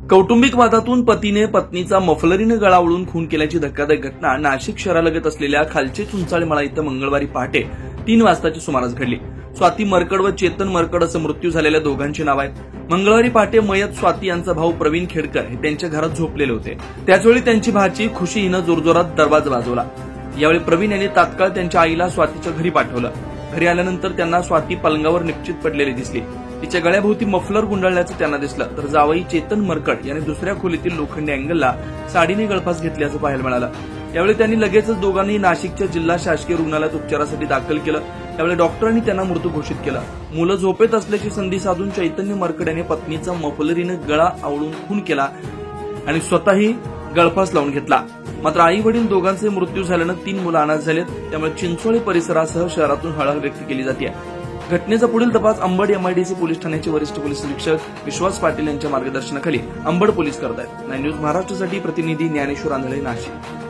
कौटुंबिक वादातून पतीने पत्नीचा मफलरीने गळा ओढून खून केल्याची धक्कादायक घटना नाशिक शहरालगत असलेल्या खालचे चुंचाळे मळा इथं मंगळवारी पहाटे 3 वाजताच्या सुमारास घडली। स्वाती मरकड व चेतन मरकड असं मृत्यू झालेल्या दोघांची नाव आहेत। मंगळवारी पहाटे मयत स्वाती यांचा भाऊ प्रवीण खेडकर हे त्यांच्या घरात झोपलेले होते। त्याचवेळी त्यांची भाची खुशी हिनं जोरजोरात दरवाजा वाजवला। यावेळी प्रवीण यांनी तात्काळ त्यांच्या आईला स्वातीच्या घरी पाठवलं। घरी आल्यानंतर त्यांना स्वाती पलंगावर निश्चित पडलेली दिसली। तिच्या गळ्याभोवती मफलर गुंडाळल्याचं त्यांना दिसलं, तर जावई चेतन मरकड यांनी दुसऱ्या खोलीतील लोखंडी अँगलला साडीने गळफास घेतल्याचं पाहायला मिळालं। यावेळी त्यांनी लगेचच दोघांनी नाशिकच्या जिल्हा शासकीय रुग्णालयात उपचारासाठी दाखल केलं। त्यावेळी डॉक्टरांनी त्यांना मृत घोषित केलं। मुलं झोपेत असल्याची संधी साधून चैतन्य मरकड यांनी पत्नीचा मफलरीने गळा आवळून खून केला आणि स्वतःही गळफास लावून घेतला। मात्र आई वडील दोघांचे मृत्यू झाल्यानं 3 मुलं अनाथ झालेत। त्यामुळे चिंचोळी परिसरासह शहरातून हळहळ व्यक्त केली जाते। घटनेचा पुढील तपास अंबड एमआयडीसी पोलीस ठाण्याचे वरिष्ठ पोलीस निरीक्षक विश्वास पाटील यांच्या मार्गदर्शनाखाली अंबड पोलीस करत आहेत। 9 न्यूज महाराष्ट्रासाठी प्रतिनिधी ज्ञानेश्वर आंधळे, नाशिक।